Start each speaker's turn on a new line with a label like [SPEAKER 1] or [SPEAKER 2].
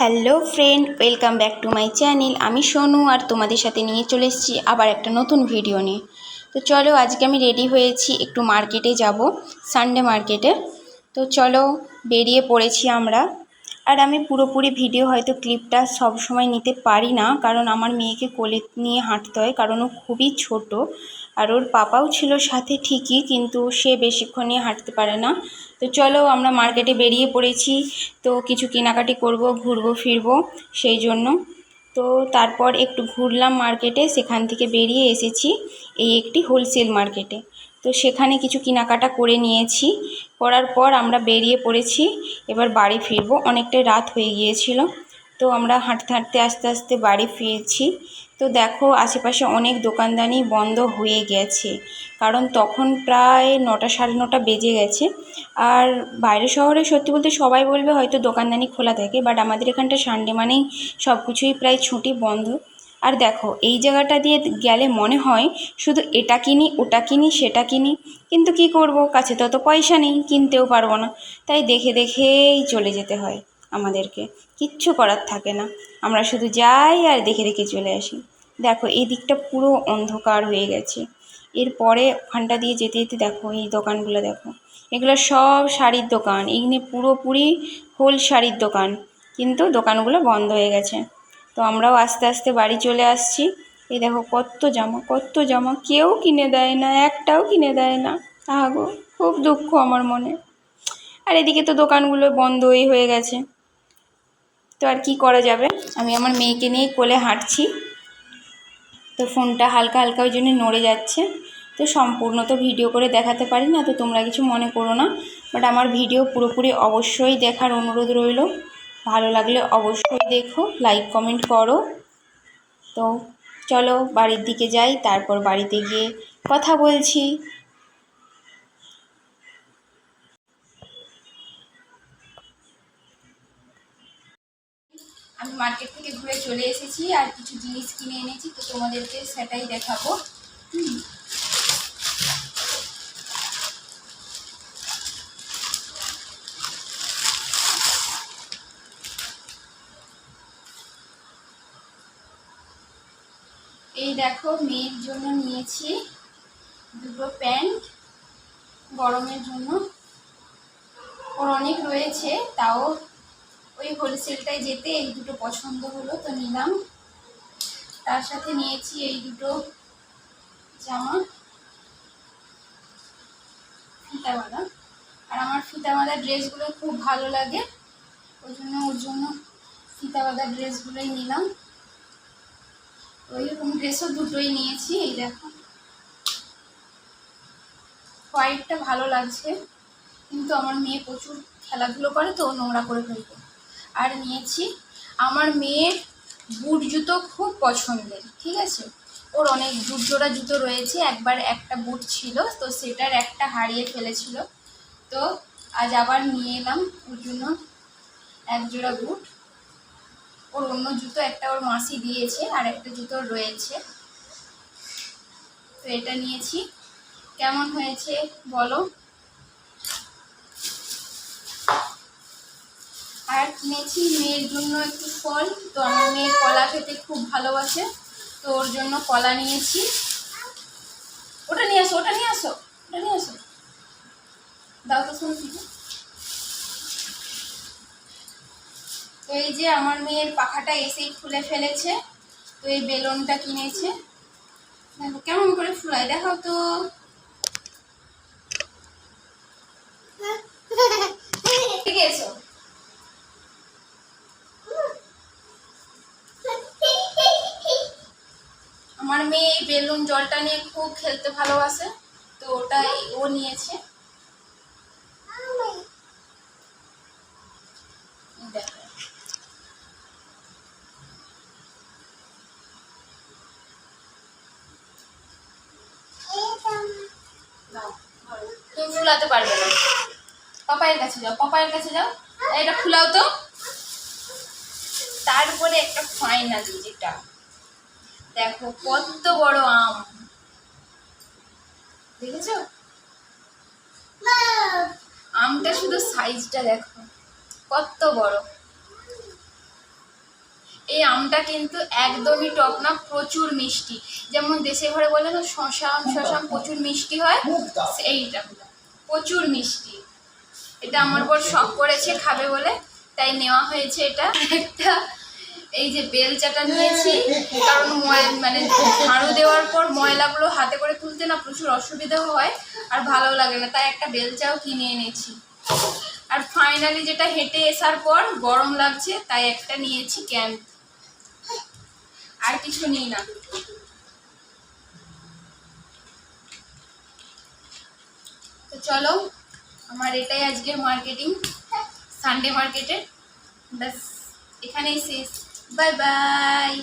[SPEAKER 1] Hello friend, welcome back to my channel. আমি সোনু আর তোমাদের সাথে নিয়ে চলে এসেছি আবার একটা নতুন ভিডিও নিয়ে। তো চলো, আজকে আমি রেডি হয়েছি, একটু মার্কেটে যাব, সানডে মার্কেটে। তো চলো, বেরিয়ে পড়েছি আমরা। আর আমি পুরোপুরি ভিডিও হয়তো ক্লিপটা সব সময় নিতে পারি না, কারণ আমার মেয়েকে কোলে নিয়ে হাঁটতে হয়, কারণ ও খুবই ছোট। আর ওর পাপাও ছিল সাথে ঠিকই, কিন্তু সে বেশিক্ষণ নিয়ে হাঁটতে পারে না। তো চলো, আমরা মার্কেটে বেরিয়ে পড়েছি। তো কিছু কেনাকাটি করব, ঘুরবো ফিরবো সেই জন্য। তো তারপর একটু ঘুরলাম মার্কেটে, সেখান থেকে বেরিয়ে এসেছি এই একটি হোলসেল মার্কেটে। তো সেখানে কিছু কেনাকাটা করে নিয়েছি। করার পর আমরা বেরিয়ে পড়েছি, এবার বাড়ি ফিরবো। অনেকটাই রাত হয়ে গিয়েছিল। তো আমরা হাঁটতে হাঁটতে আস্তে আস্তে বাড়ি ফিরছি। তো দেখো, আশেপাশে অনেক দোকানদানি বন্ধ হয়ে গেছে, কারণ তখন প্রায় 9টা সাড়ে 9টা বেজে গেছে। আর বাইরের শহরে সত্যি বলতে সবাই বলবে হয়তো দোকানদানি খোলা থাকে, বাট আমাদের এখানটা সানডে মানেই সব কিছুই প্রায় ছুটি, বন্ধ। আর দেখো, এই জায়গাটা দিয়ে গেলে মনে হয় শুধু এটা কিনি, ওটা কিনি, সেটা কিনি, কিন্তু কি করব, কাছে তো অত পয়সা নেই, কিনতেও পারবো না। তাই দেখে দেখেই চলে যেতে হয় আমাদেরকে, কিচ্ছু করার থাকে না। আমরা শুধু যাই আর দেখে দেখে চলে আসি। দেখো, এই দিকটা পুরো অন্ধকার হয়ে গেছে। এরপরে ওখানটা দিয়ে যেতে যেতে দেখো, এই দোকানগুলো দেখো, এগুলো সব শাড়ির দোকান, এখানে পুরোপুরি হোল শাড়ির দোকান, কিন্তু দোকানগুলো বন্ধ হয়ে গেছে। তো আমরাও আস্তে আস্তে বাড়ি চলে আসছি। এই দেখো, কত জামা, কত জামা, কেউ কিনে দেয় না, একটাও কিনে দেয় না। গো, খুব দুঃখ আমার মনে। আর এদিকে তো দোকানগুলো বন্ধই হয়ে গেছে। তো আর কি করা যাবে, আমি আমার মেয়েকে নিয়ে কোলে হাঁটছি। তো ফোনটা হালকা হালকা ওই জন্য নড়ে যাচ্ছে। তো সম্পূর্ণ তো ভিডিও করে দেখাতে পারি না, তো তোমরা কিছু মনে করো না। বাট আমার ভিডিও পুরোপুরি অবশ্যই দেখার অনুরোধ রইল। ভালো লাগলে অবশ্যই দেখো, লাইক কমেন্ট করো। তো চলো বাড়ির দিকে যাই, তারপর বাড়িতে গিয়ে কথা বলছি। আমি মার্কেট থেকে ঘুরে চলে এসেছি, আর কিছু জিনিস কিনে এনেছি, তো তোমাদেরকে সেটাই দেখাবো। এই দেখো, মেয়ের জন্য নিয়েছি দুটো প্যান্ট, গরমের জন্য। ওর অনেক রয়েছে, তাও ওই হোলসেলটায় যেতে এই দুটো পছন্দ হলো, তো নিলাম। তার সাথে নিয়েছি এই দুটো জামা, ফিতা বাঁধা। আর আমার ফিতা বাঁধা ড্রেসগুলো খুব ভালো লাগে, ওই জন্য ওর জন্য ফিতা বাঁধা ড্রেসগুলোই নিলাম। ওইরকম ড্রেসও দুটোই নিয়েছি। এই দেখো, হোয়াইটটা ভালো লাগছে, কিন্তু আমার মেয়ে প্রচুর খেলাধুলো করে, তো নোংরা করে ফেলবে। আর নিয়েছি, আমার মেয়ের বুট জুতো খুব পছন্দের, ঠিক আছে। ওর অনেক জোড়া জুতো রয়েছে, একবার একটা বুট ছিল, তো সেটার একটা হারিয়ে ফেলেছিল। তো আজ আবার নিয়ে এলাম ওর জন্য এক জোড়া বুট। ওর অন্য জুতো একটা ওর মাসি দিয়েছে, আর একটা জুতো রয়েছে, তো এটা নিয়েছি। কেমন হয়েছে বলো। আর কিনেছি মেয়ের জন্য একটু ফল, তো আমার মেয়ে কলা খেতে খুব ভালোবাসে, তো ওর জন্য কলা নিয়েছি। ওটা নিয়ে আসো, ওটা নিয়ে আসো, ওটা নিয়ে আসো, দাও তো শুনে দিদি। তো এই যে আমার মেয়ের পাখাটা এসেই খুলে ফেলেছে, তো এই বেলুনটা কিনেছে। দেখো কেমন করে ফুলায়, দেখাও তো। ঠিক আছে, আমার মেয়ে এই বেলুন জলটা নিয়ে খুব খেলতে ভালোবাসে, তো ওটাই ও নিয়েছে। দেখো, তুমি ফুলাতে পারবে না, পাপায়ের কাছে যাও, পাপায়ের কাছে যাও, এটা ফুলাও তো। তারপরে একটা ফাইনালি যেটা দেখো, কত বড় আম, দেখেছো? আমটা শুধু সাইজটা দেখো, কত বড়। এই আমটা কিন্তু একদমই টক না, প্রচুর মিষ্টি। যেমন দেশে ঘরে বলে না শশাম শশাম প্রচুর মিষ্টি হয়, এইটা প্রচুর মিষ্টি। এটা আমার বর শখ করেছে খাবে বলে, তাই নেওয়া হয়েছে এটা। একটা এই যে বেলচাটা নিয়েছি, কারণ মানে ঝাড়ু দেওয়ার পর ময়লাগুলো হাতে করে তুলতে না প্রচুর অসুবিধা হয় আর ভালো লাগে না, তাই একটা বেলচাও কিনে এনেছি। আর ফাইনালি যেটা হেঁটে আসার পর গরম লাগছে তাই একটা নিয়েছি ক্যান, আর কিছু নিই না। তো চলো, আমার এটাই আজকের মার্কেটিং, সানডে মার্কেটের। ব্যাস এখানেই শেষ। Bye bye.